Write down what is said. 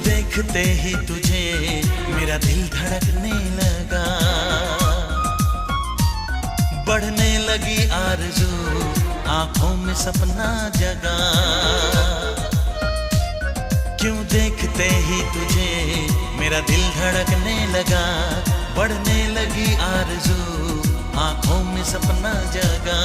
देखते ही तुझे मेरा दिल धड़कने लगा, बढ़ने लगी आरज़ू, आंखों में सपना जगा। क्यों देखते ही तुझे मेरा दिल धड़कने लगा, बढ़ने लगी आरज़ू, आंखों में सपना जगा।